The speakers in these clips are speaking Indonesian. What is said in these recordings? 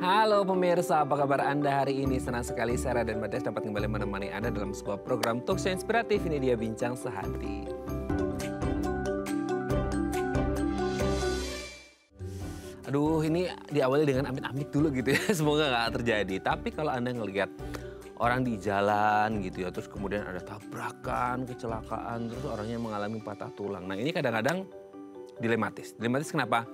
Halo pemirsa, apa kabar Anda hari ini? Senang sekali saya Raden Bates dapat kembali menemani Anda dalam sebuah program talkshow inspiratif. Ini dia Bincang Sehati. Aduh, ini diawali dengan amit-amit dulu gitu ya. Semoga nggak terjadi. Tapi kalau Anda ngelihat orang di jalan gitu ya, terus kemudian ada tabrakan, kecelakaan, terus orangnya mengalami patah tulang. Nah ini kadang-kadang dilematis. Dilematis kenapa?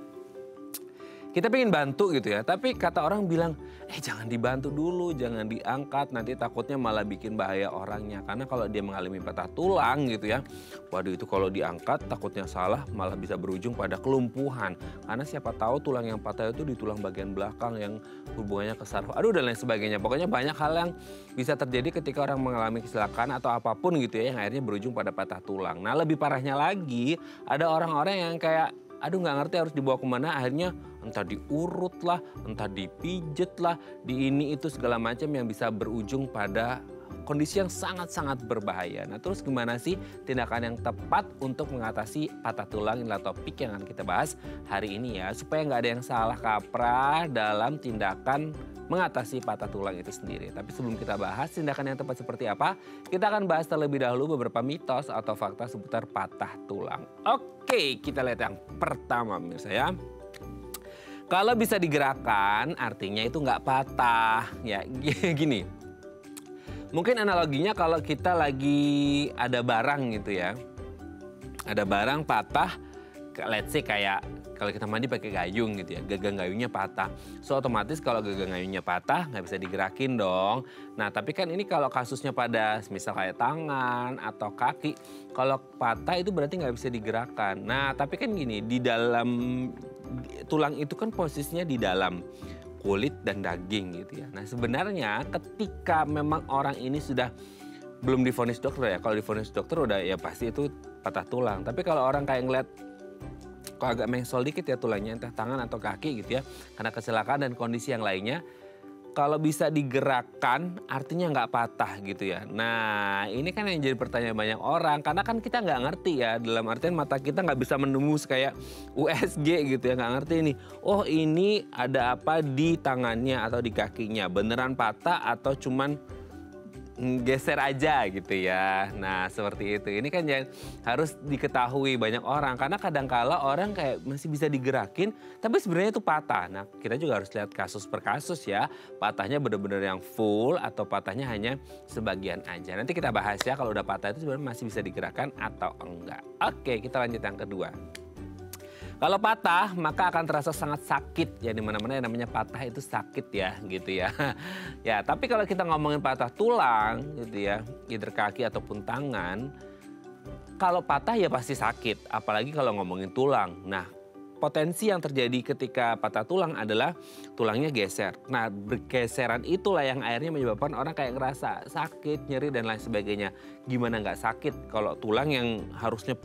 Kita pengen bantu gitu ya, tapi kata orang bilang, jangan dibantu dulu, jangan diangkat, nanti takutnya malah bikin bahaya orangnya. Karena kalau dia mengalami patah tulang gitu ya, waduh itu kalau diangkat takutnya salah malah bisa berujung pada kelumpuhan. Karena siapa tahu tulang yang patah itu di tulang bagian belakang yang hubungannya ke saraf, dan lain sebagainya. Pokoknya banyak hal yang bisa terjadi ketika orang mengalami kecelakaan atau apapun gitu ya, yang akhirnya berujung pada patah tulang. Nah lebih parahnya lagi, ada orang-orang yang kayak nggak ngerti harus dibawa kemana, akhirnya entah diurut lah, entah dipijet lah, di ini itu segala macam yang bisa berujung pada kondisi yang sangat-sangat berbahaya. Nah terus gimana sih tindakan yang tepat untuk mengatasi patah tulang? Inilah topik yang akan kita bahas hari ini ya, supaya nggak ada yang salah kaprah dalam tindakan mengatasi patah tulang itu sendiri. Tapi sebelum kita bahas tindakan yang tepat seperti apa, kita akan bahas terlebih dahulu beberapa mitos atau fakta seputar patah tulang. Oke, kita lihat yang pertama pemirsa ya. Kalau bisa digerakkan artinya itu nggak patah. Ya gini, mungkin analoginya kalau kita lagi ada barang gitu ya. Ada barang patah, let's say kayak kalau kita mandi pakai gayung gitu ya, gagang gayungnya patah. So otomatis kalau gagang gayungnya patah nggak bisa digerakin dong. Nah tapi kan ini kalau kasusnya pada misal kayak tangan atau kaki, kalau patah itu berarti nggak bisa digerakkan. Nah tapi kan gini, di dalam tulang itu kan posisinya di dalam kulit dan daging gitu ya. Nah sebenarnya ketika memang orang ini sudah belum divonis dokter ya, kalau divonis dokter udah ya pasti itu patah tulang. Tapi kalau orang kayak ngeliat kalau agak mengsol dikit ya tulangnya, entah tangan atau kaki gitu ya, karena kecelakaan dan kondisi yang lainnya, kalau bisa digerakkan artinya nggak patah gitu ya. Nah ini kan yang jadi pertanyaan banyak orang, karena kan kita nggak ngerti ya, dalam artian mata kita nggak bisa menembus kayak USG gitu ya, nggak ngerti ini. Oh ini ada apa di tangannya atau di kakinya, beneran patah atau cuman geser aja gitu ya. Nah seperti itu. Ini kan yang harus diketahui banyak orang. Karena kadang-kala orang kayak masih bisa digerakin tapi sebenarnya itu patah. Nah kita juga harus lihat kasus per kasus ya. Patahnya benar-benar yang full atau patahnya hanya sebagian aja. Nanti kita bahas ya kalau udah patah itu sebenarnya masih bisa digerakkan atau enggak. Oke kita lanjut yang kedua. Kalau patah maka akan terasa sangat sakit ya, dimana-mana yang namanya patah itu sakit ya gitu ya. Ya tapi kalau kita ngomongin patah tulang gitu ya, either kaki ataupun tangan, kalau patah ya pasti sakit, apalagi kalau ngomongin tulang. Nah potensi yang terjadi ketika patah tulang adalah tulangnya geser. Nah bergeseran itulah yang akhirnya menyebabkan orang kayak ngerasa sakit, nyeri dan lain sebagainya. Gimana nggak sakit kalau tulang yang harusnya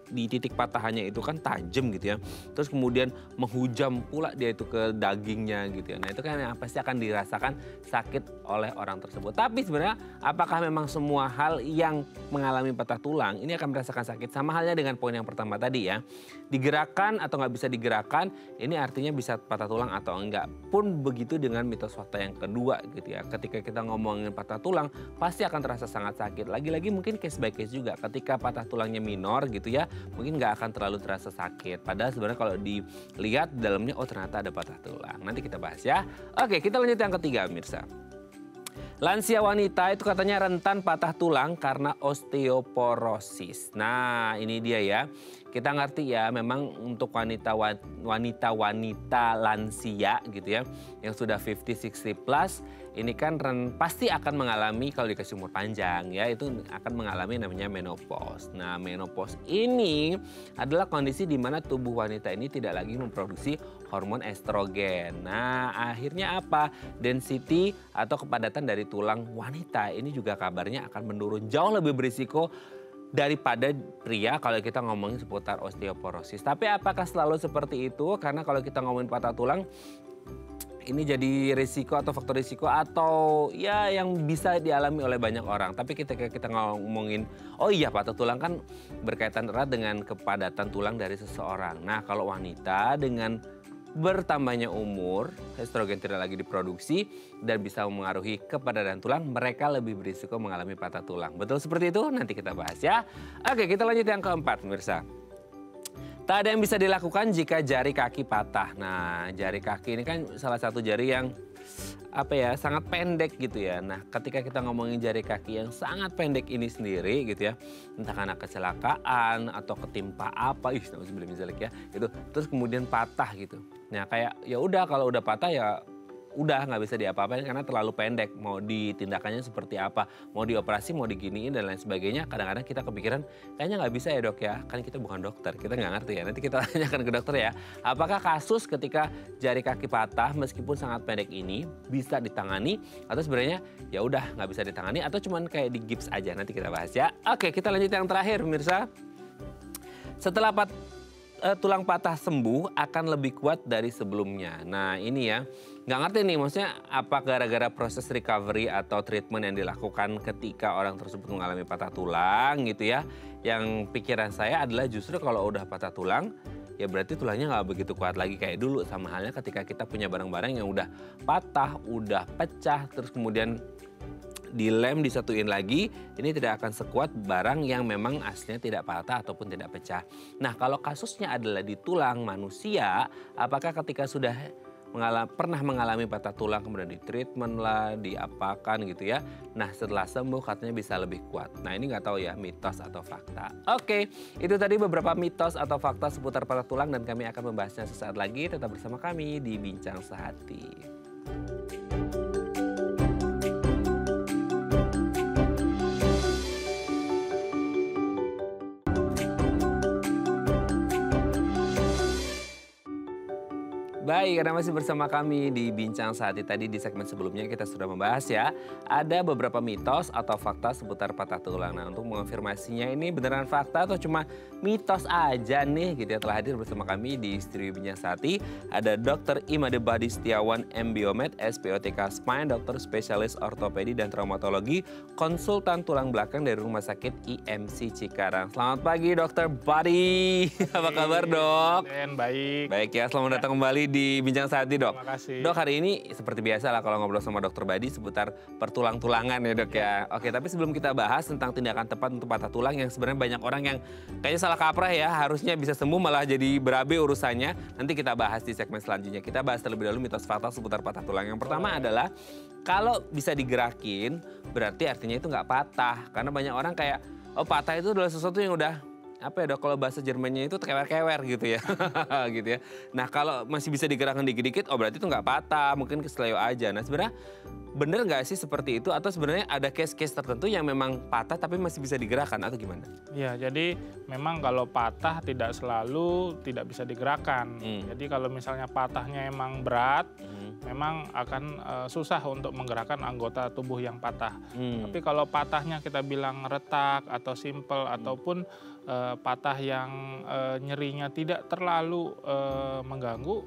di titik patahannya itu kan tajam gitu ya. Terus kemudian menghujam pula dia itu ke dagingnya gitu ya. Nah itu kan yang pasti akan dirasakan sakit oleh orang tersebut. Tapi sebenarnya apakah memang semua hal yang mengalami patah tulang ini akan merasakan sakit? Sama halnya dengan poin yang pertama tadi ya. Digerakkan atau nggak bisa digerakkan ini artinya bisa patah tulang atau enggak. Pun begitu dengan mitos fakta yang kedua gitu ya. Ketika kita ngomongin patah tulang pasti akan terasa sangat sakit. Lagi-lagi mungkin case by case juga. Ketika patah tulangnya minor gitu ya, mungkin nggak akan terlalu terasa sakit. Padahal sebenarnya kalau dilihat di dalamnya, oh ternyata ada patah tulang. Nanti kita bahas ya. Oke, kita lanjut yang ketiga, Mirsa. Lansia wanita itu katanya rentan patah tulang karena osteoporosis. Nah, ini dia ya. Kita ngerti ya, memang untuk wanita-wanita lansia gitu ya, yang sudah 50-60 plus, ini kan pasti akan mengalami kalau dikasih umur panjang ya, itu akan mengalami namanya menopause. Nah menopause ini adalah kondisi di mana tubuh wanita ini tidak lagi memproduksi hormon estrogen. Nah akhirnya apa? Density atau kepadatan dari tulang wanita ini juga kabarnya akan menurun, jauh lebih berisiko daripada pria kalau kita ngomongin seputar osteoporosis. Tapi apakah selalu seperti itu? Karena kalau kita ngomongin patah tulang, ini jadi risiko atau faktor risiko atau ya yang bisa dialami oleh banyak orang. Tapi ketika kita ngomongin, oh iya patah tulang kan berkaitan erat dengan kepadatan tulang dari seseorang. Nah kalau wanita dengan bertambahnya umur, estrogen tidak lagi diproduksi dan bisa mempengaruhi kepadan tulang, mereka lebih berisiko mengalami patah tulang. Betul seperti itu? Nanti kita bahas ya. Oke, kita lanjut yang keempat, pemirsa. Tak ada yang bisa dilakukan jika jari kaki patah. Nah, jari kaki ini kan salah satu jari yang sangat pendek gitu ya. Nah, ketika kita ngomongin jari kaki yang sangat pendek ini sendiri gitu ya, entah karena kecelakaan atau ketimpa apa, ya, gitu. Terus kemudian patah gitu. Nah, kayak ya udah kalau udah patah ya udah nggak bisa diapa-apain karena terlalu pendek. Mau ditindakannya seperti apa, mau dioperasi, mau diginiin dan lain sebagainya. Kadang-kadang kita kepikiran kayaknya nggak bisa ya dok ya, kan kita bukan dokter, kita nggak ngerti ya. Nanti kita tanyakan ke dokter ya. Apakah kasus ketika jari kaki patah meskipun sangat pendek ini bisa ditangani atau sebenarnya ya udah nggak bisa ditangani atau cuman kayak di gips aja? Nanti kita bahas ya. Oke, kita lanjut yang terakhir pemirsa. Setelah tulang patah sembuh akan lebih kuat dari sebelumnya. Nah ini ya, nggak ngerti nih maksudnya apa gara-gara proses recovery atau treatment yang dilakukan ketika orang tersebut mengalami patah tulang gitu ya. Yang pikiran saya adalah justru kalau udah patah tulang, ya berarti tulangnya nggak begitu kuat lagi kayak dulu. Sama halnya ketika kita punya barang-barang yang udah patah, udah pecah, terus kemudian dilem, disatuin lagi, ini tidak akan sekuat barang yang memang aslinya tidak patah ataupun tidak pecah. Nah, kalau kasusnya adalah di tulang manusia, apakah ketika sudah pernah mengalami patah tulang kemudian di treatment lah, diapakan gitu ya. Nah, setelah sembuh katanya bisa lebih kuat. Nah, ini nggak tahu ya mitos atau fakta. Oke, itu tadi beberapa mitos atau fakta seputar patah tulang dan kami akan membahasnya sesaat lagi. Tetap bersama kami di Bincang Sehati. Baik, karena masih bersama kami di Bincang Sehati. Tadi di segmen sebelumnya kita sudah membahas ya, ada beberapa mitos atau fakta seputar patah tulang. Nah, untuk mengonfirmasinya ini beneran fakta atau cuma mitos aja nih gitu ya, telah hadir bersama kami di studio Bincang Sehati. Ada Dr. Imade Badi Setiawan, MBiomed, SPOTK Spine, dokter spesialis ortopedi dan traumatologi, konsultan tulang belakang dari Rumah Sakit IMC Cikarang. Selamat pagi Dr. Badi. Apa kabar dok? Baik. Baik ya, selamat datang kembali di Bincang Sehati dok. Terima kasih. Dok, hari ini seperti biasa lah kalau ngobrol sama Dokter Badi seputar pertulang-tulangan ya dok ya. Oke, tapi sebelum kita bahas tentang tindakan tepat untuk patah tulang yang sebenarnya banyak orang yang kayaknya salah kaprah ya, harusnya bisa sembuh malah jadi berabe urusannya. Nanti kita bahas di segmen selanjutnya. Kita bahas terlebih dahulu mitos fakta seputar patah tulang. Yang pertama adalah kalau bisa digerakin berarti artinya itu nggak patah. Karena banyak orang kayak, oh patah itu adalah sesuatu yang udah dok, kalau bahasa Jermannya itu kewer-kewer gitu ya. Gitu ya. Nah, kalau masih bisa digerakkan dikit-dikit, oh berarti itu nggak patah, mungkin kesleo aja. Nah, sebenarnya bener nggak sih seperti itu atau sebenarnya ada case-case tertentu yang memang patah tapi masih bisa digerakkan atau gimana? Ya, jadi memang kalau patah tidak selalu tidak bisa digerakkan. Jadi kalau misalnya patahnya emang berat, memang akan susah untuk menggerakkan anggota tubuh yang patah. Tapi kalau patahnya kita bilang retak atau simple ataupun patah yang nyerinya tidak terlalu mengganggu,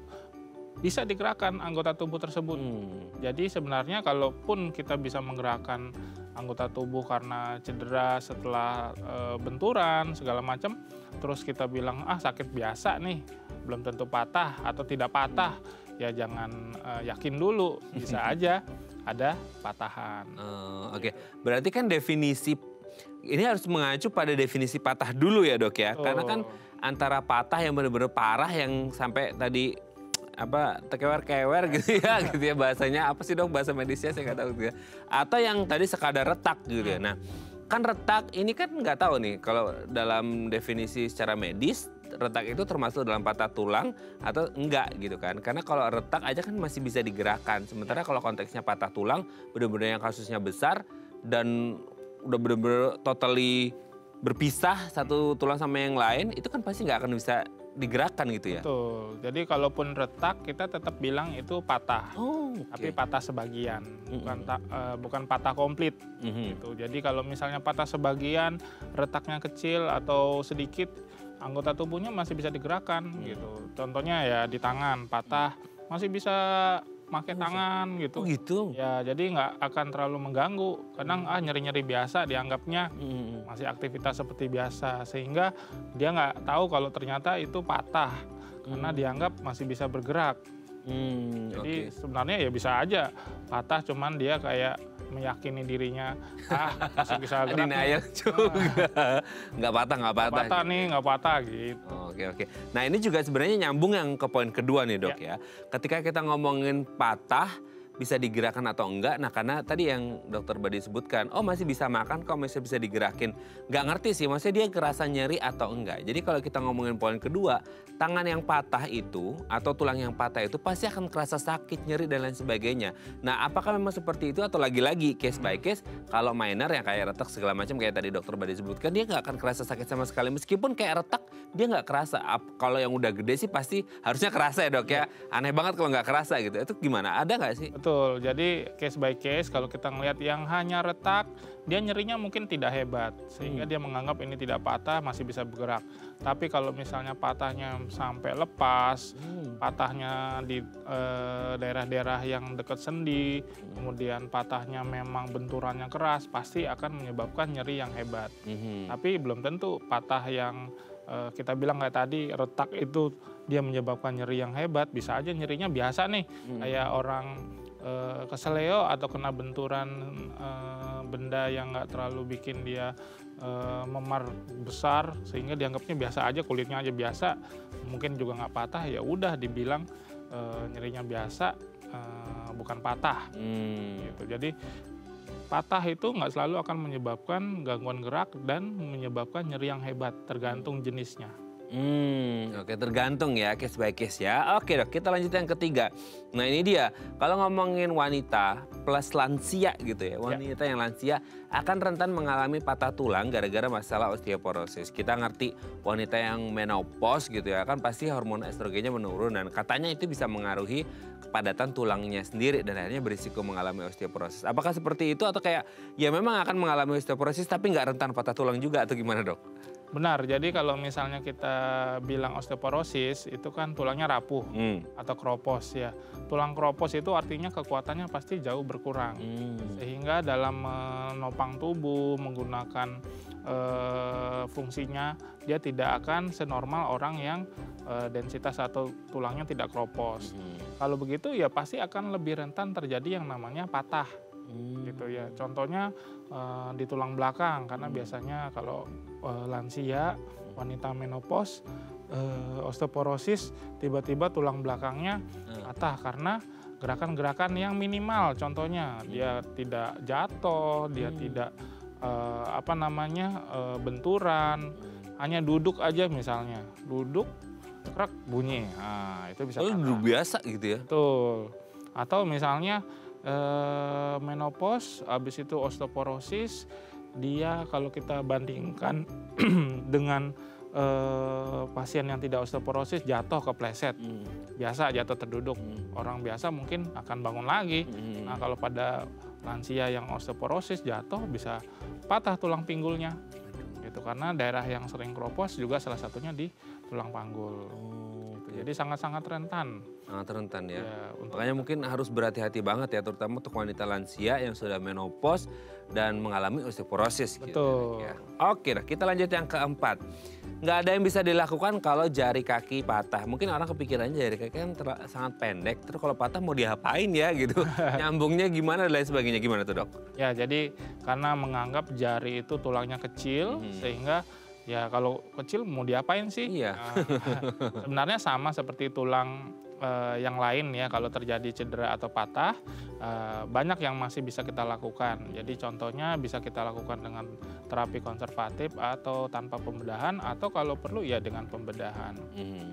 bisa digerakkan anggota tubuh tersebut. Jadi sebenarnya kalaupun kita bisa menggerakkan anggota tubuh karena cedera setelah benturan segala macam, terus kita bilang sakit biasa nih, belum tentu patah atau tidak patah, ya jangan yakin dulu, bisa aja ada patahan. Oke. Berarti kan definisi ini harus mengacu pada definisi patah dulu ya dok ya. Karena kan antara patah yang benar-benar parah yang sampai tadi terkewer-kewer gitu ya bahasanya, apa sih dok bahasa medisnya saya nggak tahu gitu ya. Atau yang tadi sekadar retak gitu ya. Nah kan retak ini kan nggak tahu nih kalau dalam definisi secara medis retak itu termasuk dalam patah tulang atau enggak gitu kan. Karena kalau retak aja kan masih bisa digerakkan. Sementara kalau konteksnya patah tulang benar-benar yang kasusnya besar dan udah benar-benar totally berpisah satu tulang sama yang lain, itu kan pasti nggak akan bisa digerakkan gitu ya. Betul. Jadi kalaupun retak kita tetap bilang itu patah. Tapi patah sebagian, bukan patah komplit. Gitu. Jadi kalau misalnya patah sebagian, retaknya kecil atau sedikit, anggota tubuhnya masih bisa digerakkan gitu. Contohnya ya di tangan patah masih bisa pakai tangan gitu. Oh gitu. Ya jadi nggak akan terlalu mengganggu. Kadang nyeri-nyeri biasa dianggapnya masih aktivitas seperti biasa, sehingga dia nggak tahu kalau ternyata itu patah. karena dianggap masih bisa bergerak. Jadi sebenarnya ya bisa aja patah, cuman dia kayak meyakini dirinya, masih bisa gerak. Denial juga. Nggak patah Patah gitu. nih, nggak patah gitu. Oke. Nah ini juga sebenarnya nyambung yang ke poin kedua nih dok ya. Ketika kita ngomongin patah, bisa digerakkan atau enggak. Nah karena tadi yang dokter Badi sebutkan, masih bisa makan kok, masih bisa digerakin. Nggak ngerti sih, maksudnya dia kerasa nyeri atau enggak. Jadi kalau kita ngomongin poin kedua, tangan yang patah itu atau tulang yang patah itu pasti akan kerasa sakit, nyeri dan lain sebagainya. Nah apakah memang seperti itu atau lagi-lagi case by case, kalau minor yang kayak retak segala macam kayak tadi dokter Badi sebutkan, dia nggak akan kerasa sakit sama sekali. Meskipun kayak retak, dia nggak kerasa. Kalau yang udah gede sih pasti harusnya kerasa ya dok ya. Aneh banget kalau nggak kerasa gitu. Itu gimana? Ada nggak sih? Betul, jadi case by case kalau kita ngelihat yang hanya retak, dia nyerinya mungkin tidak hebat, sehingga dia menganggap ini tidak patah, masih bisa bergerak. Tapi kalau misalnya patahnya sampai lepas, patahnya di daerah-daerah yang dekat sendi, kemudian patahnya memang benturannya keras, pasti akan menyebabkan nyeri yang hebat. Tapi belum tentu patah yang kita bilang kayak tadi retak itu dia menyebabkan nyeri yang hebat. Bisa aja nyerinya biasa nih, kayak orang keseleo atau kena benturan benda yang nggak terlalu bikin dia memar besar, sehingga dianggapnya biasa aja, kulitnya aja biasa, mungkin juga nggak patah, ya udah dibilang nyerinya biasa, bukan patah. Gitu. Jadi patah itu nggak selalu akan menyebabkan gangguan gerak dan menyebabkan nyeri yang hebat, tergantung jenisnya. Oke, tergantung ya, case by case ya. Oke dok, kita lanjut yang ketiga. Nah ini dia, kalau ngomongin wanita plus lansia gitu ya, wanita yang lansia akan rentan mengalami patah tulang gara-gara masalah osteoporosis. Kita ngerti wanita yang menopause gitu ya, kan pasti hormon estrogennya menurun dan katanya itu bisa mengaruhi kepadatan tulangnya sendiri dan akhirnya berisiko mengalami osteoporosis. Apakah seperti itu atau kayak ya memang akan mengalami osteoporosis tapi nggak rentan patah tulang juga atau gimana dok? Benar, jadi kalau misalnya kita bilang osteoporosis itu kan tulangnya rapuh atau kropos ya. Tulang kropos itu artinya kekuatannya pasti jauh berkurang. Sehingga dalam menopang tubuh, menggunakan fungsinya, dia tidak akan senormal orang yang densitas atau tulangnya tidak kropos. Kalau begitu ya pasti akan lebih rentan terjadi yang namanya patah. Gitu ya. Contohnya di tulang belakang, karena biasanya kalau lansia, wanita menopause, osteoporosis, tiba-tiba tulang belakangnya patah karena gerakan-gerakan yang minimal. Contohnya dia tidak jatuh, dia tidak benturan, hanya duduk aja misalnya, duduk, krek bunyi, nah itu bisa patah. Duduk biasa gitu ya? Betul. Atau misalnya menopause, habis itu osteoporosis, dia kalau kita bandingkan dengan pasien yang tidak osteoporosis jatuh kepleset, biasa jatuh terduduk, orang biasa mungkin akan bangun lagi. Nah kalau pada lansia yang osteoporosis jatuh bisa patah tulang pinggulnya, gitu, karena daerah yang sering kropos juga salah satunya di tulang panggul. Jadi sangat-sangat rentan. Sangat rentan ya. Makanya mungkin harus berhati-hati banget ya, terutama untuk wanita lansia yang sudah menopause dan mengalami osteoporosis. Betul. Gitu, ya. Oke, kita lanjut yang keempat. Nggak ada yang bisa dilakukan kalau jari kaki patah. Mungkin orang kepikirannya jari kaki kan sangat pendek, terus kalau patah mau diapain ya gitu. Nyambungnya gimana dan lain sebagainya. Gimana tuh dok? Ya jadi karena menganggap jari itu tulangnya kecil, sehingga ya kalau kecil mau diapain sih? Iya. Sebenarnya sama seperti tulang yang lain ya, kalau terjadi cedera atau patah, banyak yang masih bisa kita lakukan. Jadi contohnya bisa kita lakukan dengan terapi konservatif atau tanpa pembedahan, atau kalau perlu ya dengan pembedahan.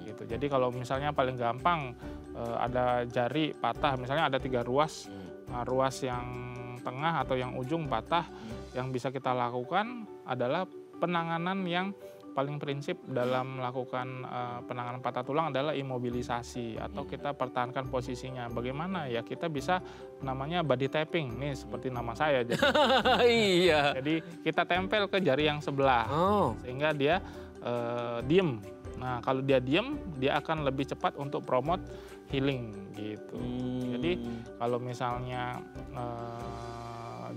Gitu. Jadi kalau misalnya paling gampang ada jari patah, misalnya ada 3 ruas, nah, ruas yang tengah atau yang ujung patah, yang bisa kita lakukan adalah penanganan yang paling prinsip dalam melakukan penanganan patah tulang adalah imobilisasi atau kita pertahankan posisinya. Bagaimana ya, kita bisa namanya body tapping, nih seperti nama saya. Jadi, Iya. jadi kita tempel ke jari yang sebelah sehingga dia diem. Nah kalau dia diem, dia akan lebih cepat untuk promote healing gitu. Jadi kalau misalnya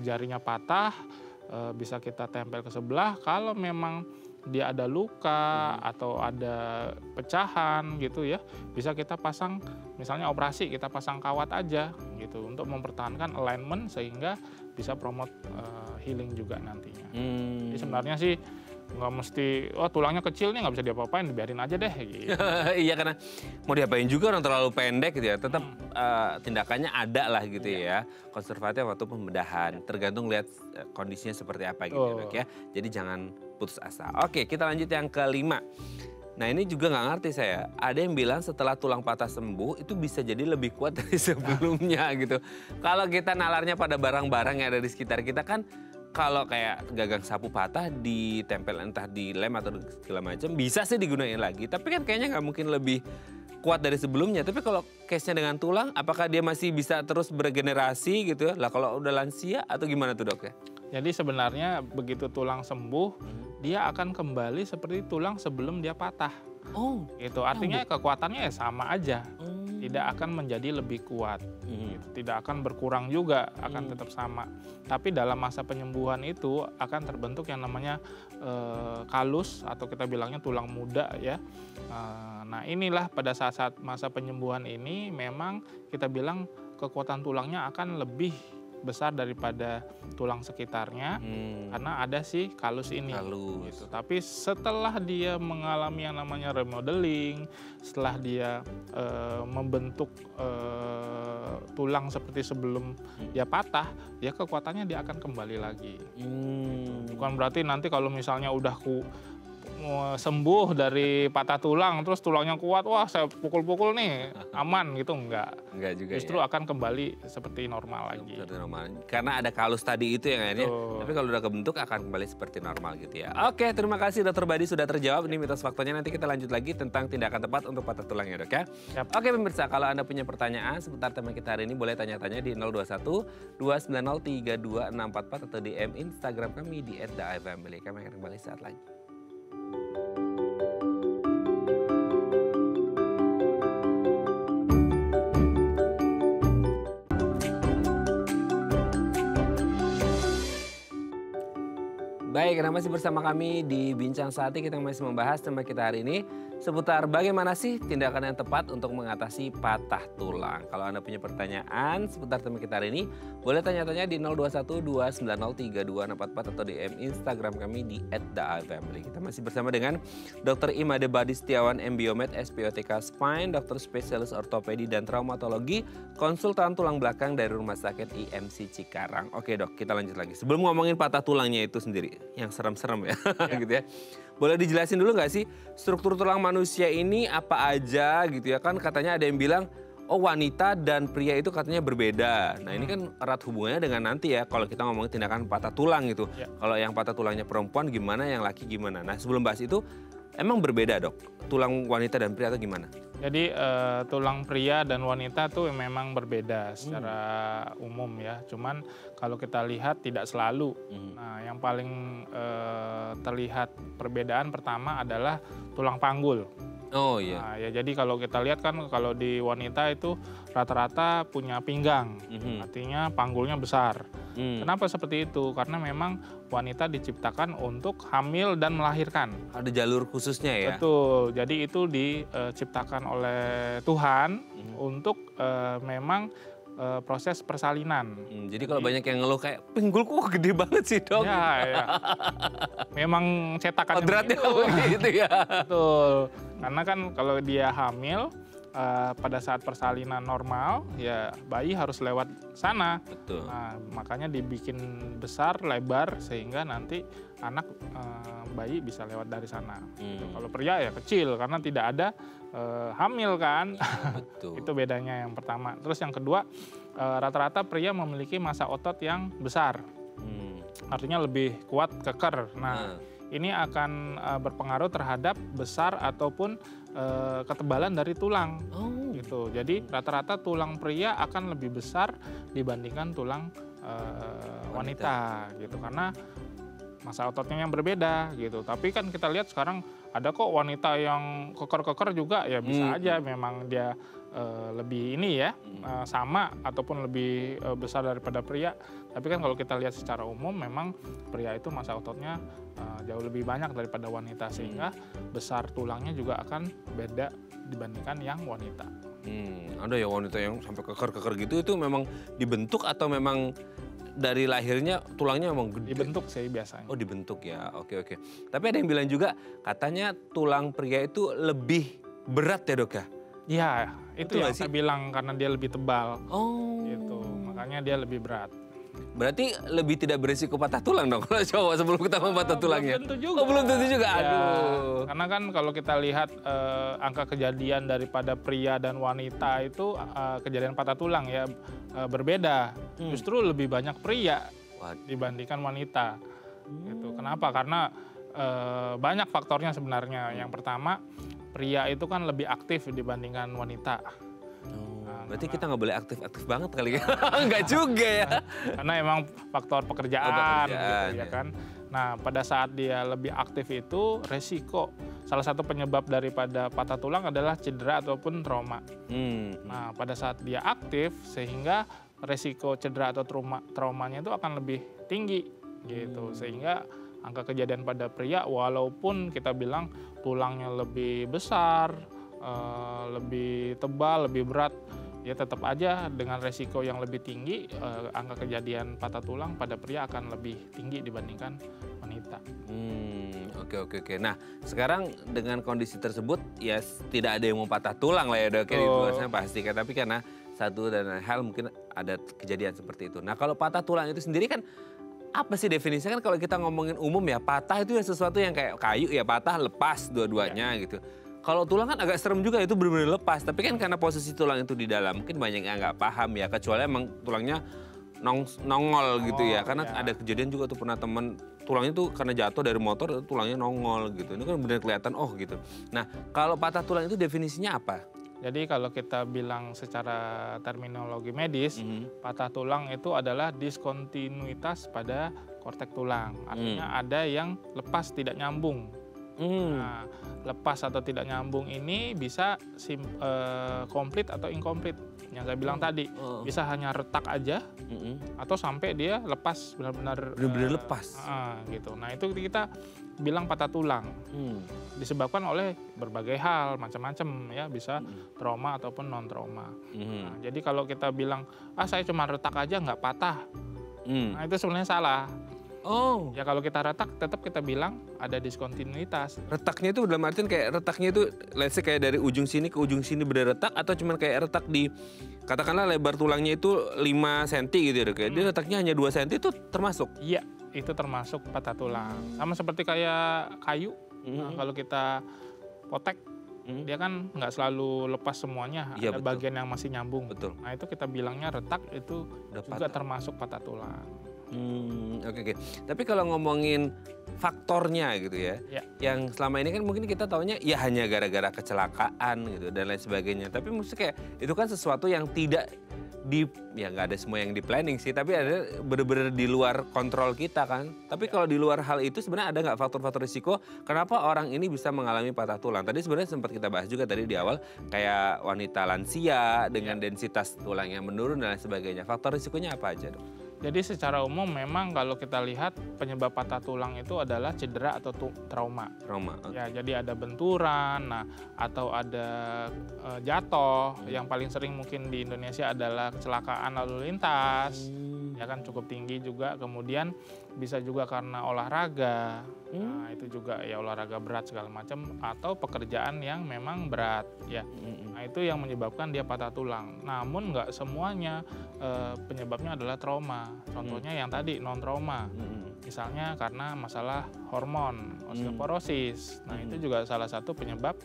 jarinya patah, bisa kita tempel ke sebelah. Kalau memang dia ada luka atau ada pecahan gitu ya, bisa kita pasang, misalnya operasi kita pasang kawat aja gitu untuk mempertahankan alignment sehingga bisa promote healing juga nantinya. Jadi sebenarnya sih nggak mesti, oh tulangnya kecil nih nggak bisa diapa-apain, dibiarin aja deh gitu. Iya, karena mau diapain juga orang terlalu pendek gitu ya, tetap tindakannya ada lah gitu ya, konservatif atau pembedahan, tergantung lihat kondisinya seperti apa gitu ya, Dok ya. Jadi jangan putus asa. Oke, kita lanjut yang kelima. Nah ini juga nggak ngerti saya, ada yang bilang setelah tulang patah sembuh itu bisa jadi lebih kuat dari sebelumnya gitu. Kalau kita nalarnya pada barang-barang yang ada di sekitar kita kan, kalau kayak gagang sapu patah ditempel entah di lem atau segala macam bisa sih digunain lagi. Tapi kan kayaknya nggak mungkin lebih kuat dari sebelumnya. Tapi kalau case-nya dengan tulang, apakah dia masih bisa terus bergenerasi gitu ya? Lah kalau udah lansia atau gimana tuh dok ya? Jadi sebenarnya begitu tulang sembuh, dia akan kembali seperti tulang sebelum dia patah. Oh, itu artinya kekuatannya ya sama aja, tidak akan menjadi lebih kuat, gitu. Tidak akan berkurang juga, akan tetap sama. Tapi dalam masa penyembuhan itu akan terbentuk yang namanya kalus atau kita bilangnya tulang muda ya. Nah inilah pada saat-saat masa penyembuhan ini memang kita bilang kekuatan tulangnya akan lebih besar daripada tulang sekitarnya karena ada si kalus ini. Gitu. Tapi setelah dia mengalami yang namanya remodeling, setelah dia membentuk tulang seperti sebelum dia patah, ya kekuatannya dia akan kembali lagi. Bukan berarti nanti kalau misalnya udah sembuh dari patah tulang terus tulangnya kuat, wah saya pukul-pukul nih aman gitu, enggak juga. Justru ya, akan kembali seperti normal lagi. Seperti normal. Karena ada kalus tadi itu yang akhirnya. Tapi kalau udah kebentuk akan kembali seperti normal gitu ya. Oke, terima kasih Dokter Badi sudah terjawab. Ini mitos faktornya, nanti kita lanjut lagi tentang tindakan tepat untuk patah tulang ya dok ya. Yep. Oke pemirsa, kalau Anda punya pertanyaan seputar tema kita hari ini boleh tanya-tanya di 021 290 32644 atau DM Instagram kami di @theifamily. Kami akan kembali saat lagi. Baik, masih bersama kami di Bincang Saati. Kita masih membahas tema kita hari ini seputar bagaimana sih tindakan yang tepat untuk mengatasi patah tulang. Kalau Anda punya pertanyaan seputar tema kita hari ini, boleh tanya-tanya di 021 290 32644 atau DM Instagram kami di @theifamily. Kita masih bersama dengan Dr. Imade Badi Setiawan, MBiomed, SPOTK Spine, dokter spesialis ortopedi dan traumatologi, konsultan tulang belakang dari Rumah Sakit IMC Cikarang. Oke dok, kita lanjut lagi. Sebelum ngomongin patah tulangnya itu sendiri, yang serem-serem ya, gitu ya. Boleh dijelasin dulu nggak sih struktur tulang manusia ini apa aja gitu ya, kan katanya ada yang bilang oh wanita dan pria itu katanya berbeda. Nah ini kan erat hubungannya dengan nanti ya kalau kita ngomongin tindakan patah tulang gitu. Kalau yang patah tulangnya perempuan gimana, yang laki gimana. Nah sebelum bahas itu emang berbeda dok tulang wanita dan pria atau gimana? Jadi tulang pria dan wanita tuh memang berbeda secara umum ya. Cuman kalau kita lihat tidak selalu. Nah yang paling terlihat perbedaan pertama adalah tulang panggul. Oh iya. Nah, ya jadi kalau kita lihat kan kalau di wanita itu rata-rata punya pinggang, artinya panggulnya besar. Kenapa seperti itu? Karena memang wanita diciptakan untuk hamil dan melahirkan. Ada jalur khususnya ya? Betul, jadi itu diciptakan oleh Tuhan untuk memang proses persalinan. Jadi kalau banyak yang ngeluh kayak pinggulku gede banget sih dok. Ya. Memang cetakannya kodratnya begitu ya. Betul, karena kan kalau dia hamil pada saat persalinan normal ya bayi harus lewat sana. Betul. Nah, makanya dibikin besar, lebar sehingga nanti anak bayi bisa lewat dari sana. Kalau pria ya kecil karena tidak ada hamil kan. Betul. Itu bedanya yang pertama. Terus yang kedua, rata-rata pria memiliki massa otot yang besar. Artinya lebih kuat, keker. Nah, ini akan berpengaruh terhadap besar ataupun ketebalan dari tulang. Gitu. Jadi rata-rata tulang pria akan lebih besar dibandingkan tulang wanita gitu karena massa ototnya yang berbeda gitu. Tapi kan kita lihat sekarang ada kok wanita yang keker-keker juga ya bisa aja memang dia lebih ini ya, sama ataupun lebih besar daripada pria. Tapi kan kalau kita lihat secara umum memang pria itu massa ototnya jauh lebih banyak daripada wanita, sehingga besar tulangnya juga akan beda dibandingkan yang wanita. Ada ya wanita yang sampai keker-keker gitu, itu memang dibentuk atau memang dari lahirnya tulangnya memang gede? Dibentuk sih biasanya. Oh dibentuk ya, oke. Tapi ada yang bilang juga katanya tulang pria itu lebih berat ya dok ya? Iya, itu yang sih? saya bilang karena dia lebih tebal. Oh. Gitu, makanya dia lebih berat. Berarti lebih tidak berisiko patah tulang dong kalau cowok sebelum kita patah tulangnya? Belum tentu juga. Oh belum tentu juga, Ya, aduh. karena kan kalau kita lihat angka kejadian daripada pria dan wanita itu kejadian patah tulang ya berbeda. Justru lebih banyak pria dibandingkan wanita. Gitu. Kenapa? Karena banyak faktornya sebenarnya. Yang pertama, pria itu kan lebih aktif dibandingkan wanita. Berarti kita nggak boleh aktif-aktif banget kali ya? Nggak juga ya? Karena emang faktor pekerjaan, gitu, ya ya kan. Nah, pada saat dia lebih aktif itu resiko. Salah satu penyebab daripada patah tulang adalah cedera ataupun trauma. Nah, pada saat dia aktif sehingga resiko cedera atau traumanya itu akan lebih tinggi gitu. Sehingga angka kejadian pada pria walaupun kita bilang tulangnya lebih besar, lebih tebal, lebih berat, ya tetap aja dengan resiko yang lebih tinggi, angka kejadian patah tulang pada pria akan lebih tinggi dibandingkan wanita. Oke. Nah sekarang dengan kondisi tersebut ya tidak ada yang mau patah tulang lah ya dok, di luar sana pasti kan. Tapi karena satu dan lain hal mungkin ada kejadian seperti itu. Nah kalau patah tulang itu sendiri kan apa sih definisinya? Kan kalau kita ngomongin umum ya patah itu ya sesuatu yang kayak kayu ya patah lepas dua-duanya gitu. Kalau tulang kan agak serem juga, itu benar-benar lepas. Tapi kan karena posisi tulang itu di dalam, mungkin banyak yang nggak paham ya. Kecuali emang tulangnya nongol gitu ya. Karena ada kejadian juga tuh pernah temen, tulangnya tuh karena jatuh dari motor, tulangnya nongol gitu. Ini kan benar kelihatan gitu. Nah kalau patah tulang itu definisinya apa? Jadi kalau kita bilang secara terminologi medis, patah tulang itu adalah diskontinuitas pada kortek tulang. Artinya ada yang lepas tidak nyambung. Nah, lepas atau tidak nyambung ini bisa komplit atau inkomplit. Yang saya bilang tadi, bisa hanya retak aja atau sampai dia lepas benar-benar lepas. Gitu. Nah, itu kita bilang patah tulang. Disebabkan oleh berbagai hal, macam-macam ya, bisa trauma ataupun non trauma. Nah, jadi kalau kita bilang, saya cuma retak aja nggak patah. Nah, itu sebenarnya salah. Ya kalau kita retak tetap kita bilang ada diskontinuitas. Retaknya itu dalam artian kayak retaknya itu let's say kayak dari ujung sini ke ujung sini beda retak, atau cuman kayak retak di katakanlah lebar tulangnya itu 5 cm gitu ya, kayak dia retaknya hanya 2 cm itu termasuk? Iya, itu termasuk patah tulang. Sama seperti kayak kayu. Nah, kalau kita potek dia kan nggak selalu lepas semuanya, ada bagian yang masih nyambung. Betul. Nah itu kita bilangnya retak, itu juga termasuk patah tulang. Oke. Tapi kalau ngomongin faktornya gitu ya, yang selama ini kan mungkin kita taunya ya hanya gara-gara kecelakaan gitu dan lain sebagainya. Tapi maksudnya kayak itu kan sesuatu yang tidak ya nggak ada semua yang di planning sih, tapi ada bener-bener di luar kontrol kita kan. Tapi kalau di luar hal itu sebenarnya ada nggak faktor-faktor risiko kenapa orang ini bisa mengalami patah tulang? Tadi sebenarnya sempat kita bahas juga tadi di awal, kayak wanita lansia dengan densitas tulang yang menurun dan lain sebagainya. Faktor risikonya apa aja dok? Jadi secara umum memang kalau kita lihat penyebab patah tulang itu adalah cedera atau trauma. Ya, jadi ada benturan, atau ada jatuh. Yang paling sering mungkin di Indonesia adalah kecelakaan lalu lintas. Ya kan cukup tinggi juga. Kemudian bisa juga karena olahraga. Nah, itu juga ya olahraga berat segala macam atau pekerjaan yang memang berat ya. Nah, itu yang menyebabkan dia patah tulang. Namun nggak semuanya penyebabnya adalah trauma. Contohnya yang tadi non trauma. Misalnya karena masalah hormon, osteoporosis. Nah, itu juga salah satu penyebab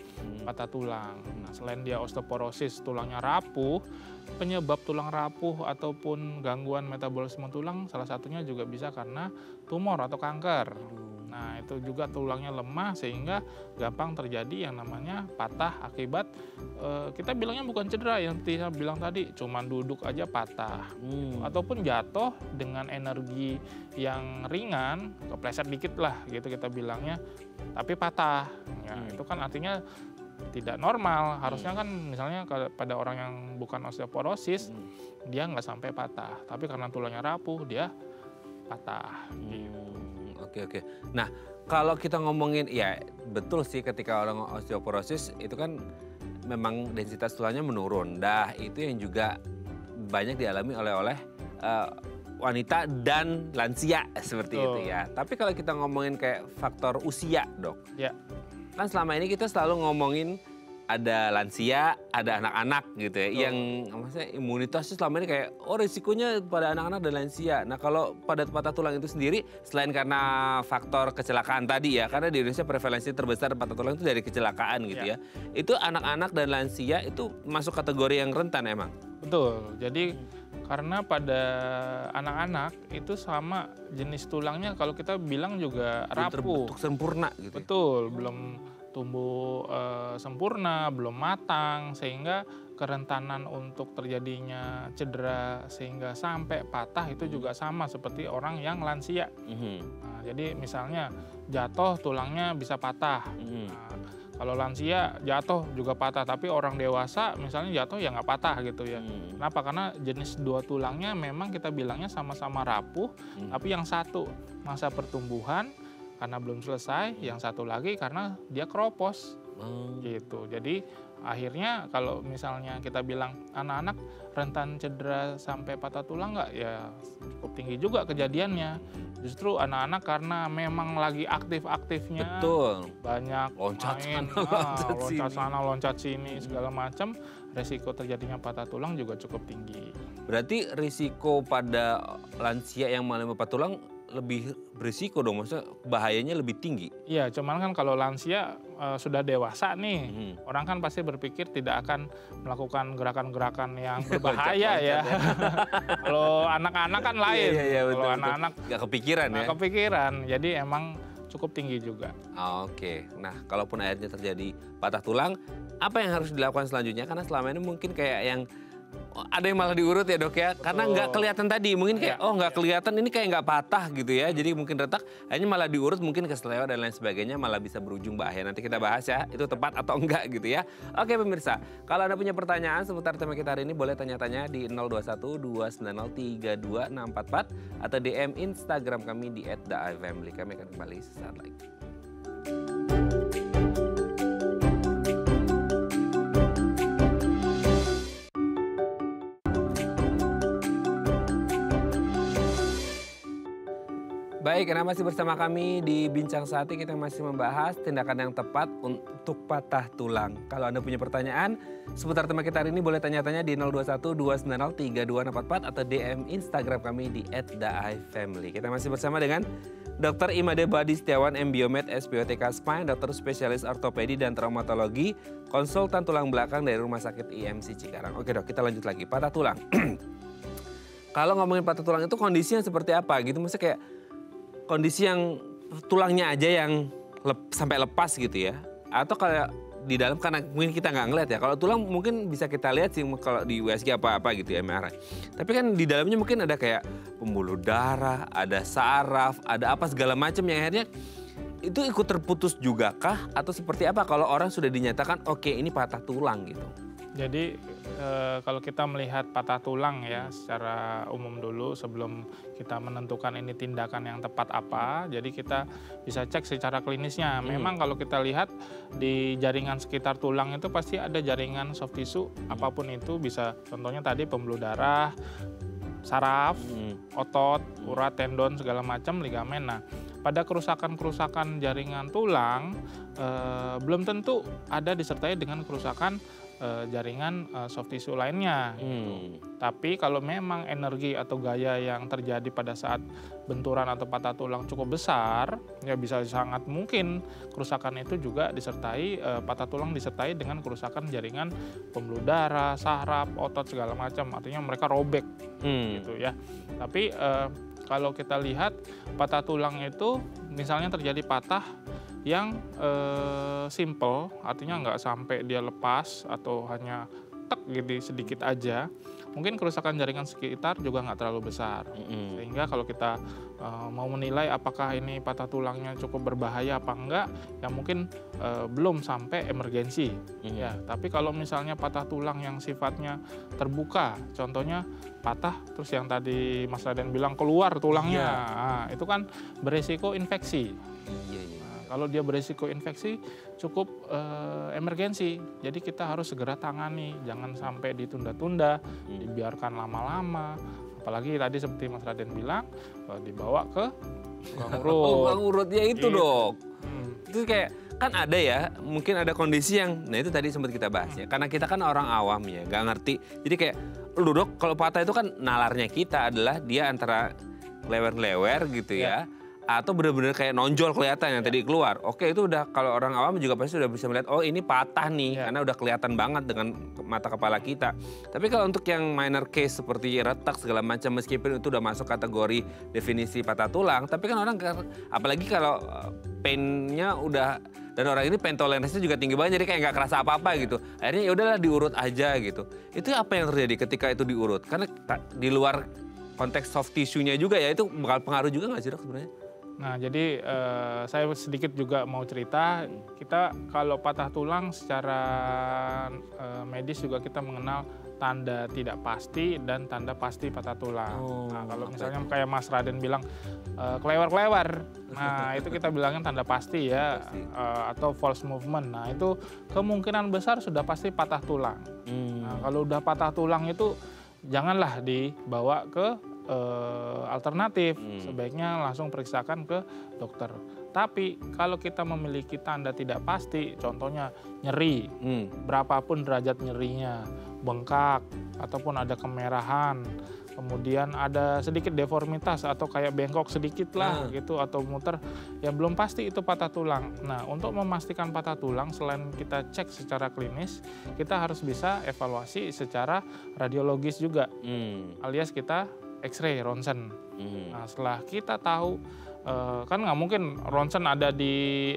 patah tulang. Nah, selain dia osteoporosis, tulangnya rapuh, penyebab tulang rapuh ataupun gangguan metabolisme tulang salah satunya juga bisa karena tumor atau kanker. Nah, itu juga tulangnya lemah sehingga gampang terjadi yang namanya patah akibat kita bilangnya bukan cedera, yang saya bilang tadi cuman duduk aja patah. Ataupun jatuh dengan energi yang ringan, kepleset dikit lah gitu kita bilangnya, tapi patah. Ya, itu kan artinya tidak normal. Harusnya kan misalnya pada orang yang bukan osteoporosis dia nggak sampai patah, tapi karena tulangnya rapuh dia patah. Oke. Nah, kalau kita ngomongin, ya betul sih ketika orang osteoporosis itu kan memang densitas tulangnya menurun. Itu yang juga banyak dialami oleh wanita dan lansia seperti itu ya. Tapi kalau kita ngomongin kayak faktor usia, Dok. Ya. Kan selama ini kita selalu ngomongin ada lansia, ada anak-anak gitu ya. Yang maksudnya imunitasnya selama ini kayak risikonya pada anak-anak dan lansia. Nah, kalau pada patah tulang itu sendiri selain karena faktor kecelakaan tadi ya, karena di Indonesia prevalensi terbesar patah tulang itu dari kecelakaan gitu ya. Itu anak-anak dan lansia itu masuk kategori yang rentan emang. Betul. Jadi karena pada anak-anak itu sama jenis tulangnya kalau kita bilang juga rapuh. Terbentuk sempurna gitu. Betul, belum tumbuh sempurna, belum matang, sehingga kerentanan untuk terjadinya cedera sehingga sampai patah itu juga sama seperti orang yang lansia. Nah, jadi misalnya jatuh tulangnya bisa patah. Nah, kalau lansia jatuh juga patah, tapi orang dewasa misalnya jatuh ya nggak patah gitu ya. Kenapa? Karena jenis dua tulangnya memang kita bilangnya sama-sama rapuh, tapi yang satu masa pertumbuhan karena belum selesai, yang satu lagi karena dia keropos. Gitu. Jadi akhirnya kalau misalnya kita bilang anak-anak rentan cedera sampai patah tulang nggak, ya cukup tinggi juga kejadiannya. Justru anak-anak karena memang lagi aktif-aktifnya, banyak loncat main, loncat sana, loncat sini, segala macam, resiko terjadinya patah tulang juga cukup tinggi. Berarti risiko pada lansia yang mengalami patah tulang lebih berisiko dong, maksudnya bahayanya lebih tinggi. Iya, cuman kan kalau lansia sudah dewasa nih, orang kan pasti berpikir tidak akan melakukan gerakan-gerakan yang berbahaya ya. Kalau anak-anak kan lain. Kalau anak-anak nggak kepikiran ya. Kepikiran, jadi emang cukup tinggi juga. Oke, nah kalaupun akhirnya terjadi patah tulang, apa yang harus dilakukan selanjutnya? Karena selama ini mungkin kayak yang ada yang malah diurut ya, Dok ya, karena nggak kelihatan tadi, mungkin kayak nggak kelihatan, ini kayak nggak patah gitu ya, jadi mungkin retak, akhirnya malah diurut, mungkin keselewat dan lain sebagainya, malah bisa berujung bahaya. Nanti kita bahas ya, itu tepat atau enggak gitu ya. Oke pemirsa, kalau Anda punya pertanyaan seputar tema kita hari ini, boleh tanya-tanya di 021-290-3244 atau DM Instagram kami di @theifamily. Kami akan kembali sesaat lagi. Baik, Anda masih bersama kami di Bincang Sehati. Kita masih membahas tindakan yang tepat untuk patah tulang. Kalau Anda punya pertanyaan seputar tema kita hari ini, boleh tanya-tanya di 021-290-3244 atau DM Instagram kami di @theifamily. Kita masih bersama dengan Dr. Imade Badi Setiawan, MBiomed, SPOTK Spine, dokter spesialis ortopedi dan traumatologi, konsultan tulang belakang dari Rumah Sakit IMC Cikarang. Oke Dok, kita lanjut lagi. Patah tulang. Kalau ngomongin patah tulang itu kondisinya seperti apa gitu? Maksudnya kayak kondisi yang tulangnya aja yang sampai lepas gitu ya, atau kayak di dalam karena mungkin kita nggak ngeliat ya. Kalau tulang mungkin bisa kita lihat sih kalau di USG apa gitu ya, MRI. Tapi kan di dalamnya mungkin ada kayak pembuluh darah, ada saraf, ada apa segala macam yang akhirnya itu ikut terputus juga kah atau seperti apa kalau orang sudah dinyatakan oke, ini patah tulang gitu? Jadi kalau kita melihat patah tulang ya secara umum dulu sebelum kita menentukan ini tindakan yang tepat apa, jadi kita bisa cek secara klinisnya. Memang kalau kita lihat di jaringan sekitar tulang itu pasti ada jaringan soft tissue, apapun itu, bisa contohnya tadi pembuluh darah, saraf, otot, urat, tendon, segala macam, ligamen. Nah, pada kerusakan-kerusakan jaringan tulang belum tentu ada disertai dengan kerusakan jaringan soft tissue lainnya. Gitu. Tapi kalau memang energi atau gaya yang terjadi pada saat benturan atau patah tulang cukup besar, ya bisa sangat mungkin kerusakan itu juga disertai patah tulang disertai dengan kerusakan jaringan pembuluh darah, saraf, otot, segala macam. Artinya mereka robek, gitu ya. Tapi kalau kita lihat patah tulang itu misalnya terjadi patah yang simple, artinya nggak sampai dia lepas atau hanya tek gitu sedikit aja, mungkin kerusakan jaringan sekitar juga nggak terlalu besar. Sehingga kalau kita mau menilai apakah ini patah tulangnya cukup berbahaya apa enggak, ya mungkin belum sampai emergensi. Ya, tapi kalau misalnya patah tulang yang sifatnya terbuka, contohnya patah terus yang tadi Mas Raden bilang keluar tulangnya, nah, itu kan beresiko infeksi. Kalau dia beresiko infeksi cukup emergensi, jadi kita harus segera tangani, jangan sampai ditunda-tunda, dibiarkan lama-lama. Apalagi tadi seperti Mas Raden bilang, dibawa ke tukang urut. Tukang urutnya itu dok. Itu kayak kan ada ya, mungkin ada kondisi yang, nah itu tadi sempat kita bahas ya, karena kita kan orang awam ya, nggak ngerti. Jadi kayak, lu dok, kalau patah itu kan nalarnya kita adalah dia antara lewer-lewer gitu ya. Atau benar-benar kayak nonjol kelihatan yang tadi keluar. Oke, itu udah kalau orang awam juga pasti sudah bisa melihat, oh ini patah nih, karena udah kelihatan banget dengan mata kepala kita. Tapi kalau untuk yang minor case seperti retak segala macam, meskipun itu udah masuk kategori definisi patah tulang, tapi kan orang, apalagi kalau pain-nya udah, dan orang ini pain tolerance-nya juga tinggi banget, jadi kayak nggak kerasa apa-apa gitu. Akhirnya ya udahlah diurut aja gitu. Itu apa yang terjadi ketika itu diurut? Karena di luar konteks soft tissue-nya juga ya, itu bakal pengaruh juga nggak sih dok sebenarnya? Nah, jadi saya sedikit juga mau cerita, kita kalau patah tulang secara medis juga kita mengenal tanda tidak pasti dan tanda pasti patah tulang. Nah, kalau misalnya kayak Mas Raden bilang kelewer-kelewer, nah itu kita bilangin tanda pasti ya, atau false movement. Nah, itu kemungkinan besar sudah pasti patah tulang. Nah, kalau udah patah tulang itu janganlah dibawa ke alternatif, sebaiknya langsung periksakan ke dokter. Tapi kalau kita memiliki tanda tidak pasti, contohnya nyeri, berapapun derajat nyerinya, bengkak, ataupun ada kemerahan, kemudian ada sedikit deformitas atau kayak bengkok sedikit lah gitu, atau muter, ya belum pasti itu patah tulang. Nah, untuk memastikan patah tulang, selain kita cek secara klinis, kita harus bisa evaluasi secara radiologis juga, alias kita X-ray, ronsen. Nah, setelah kita tahu, kan nggak mungkin ronsen ada di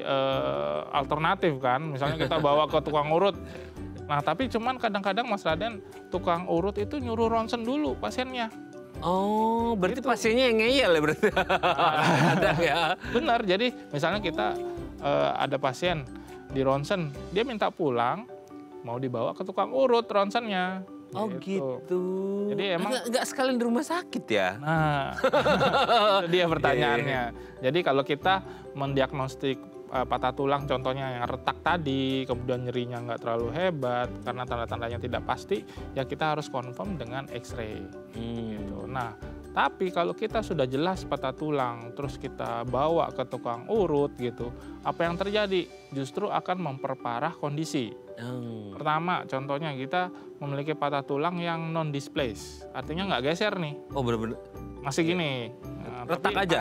alternatif kan, misalnya kita bawa ke tukang urut. Nah, tapi cuman kadang-kadang Mas Raden, tukang urut itu nyuruh ronsen dulu pasiennya. Oh, berarti gitu. Pasiennya yang ngeyel ya berarti? Ada ya? Benar, jadi misalnya kita ada pasien di ronsen, dia minta pulang, mau dibawa ke tukang urut ronsennya. Oh gitu. Jadi emang nggak sekalian di rumah sakit ya? Nah, itu dia pertanyaannya. Jadi kalau kita mendiagnostik patah tulang, contohnya yang retak tadi, kemudian nyerinya nggak terlalu hebat karena tanda-tandanya tidak pasti, ya kita harus confirm dengan X-ray. Gitu. Nah, tapi kalau kita sudah jelas patah tulang, terus kita bawa ke tukang urut gitu, apa yang terjadi? Justru akan memperparah kondisi. Pertama, contohnya kita memiliki patah tulang yang non-displace, artinya nggak geser nih. Oh benar-benar? Masih gini. Retak aja?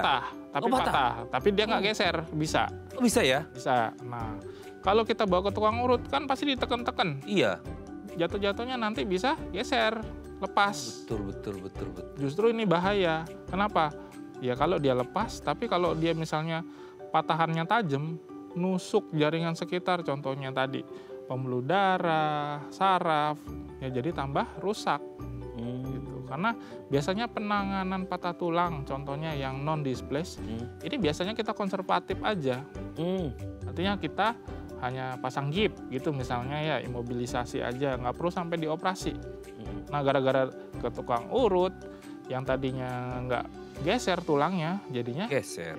Patah. Tapi dia nggak geser, bisa. Oh bisa ya? Bisa. Nah, kalau kita bawa ke tukang urut kan pasti ditekan-tekan. Iya. Jatuh-jatuhnya nanti bisa geser, lepas. Betul. Justru ini bahaya. Kenapa? Ya kalau dia lepas, tapi kalau dia misalnya patahannya tajam, nusuk jaringan sekitar, contohnya tadi pembuluh darah, saraf, ya jadi tambah rusak. Gitu. Karena biasanya penanganan patah tulang, contohnya yang non-displace, ini biasanya kita konservatif aja. Artinya kita hanya pasang gip gitu misalnya ya, imobilisasi aja, nggak perlu sampai dioperasi. Nah, gara-gara ke tukang urut yang tadinya nggak geser tulangnya, jadinya geser.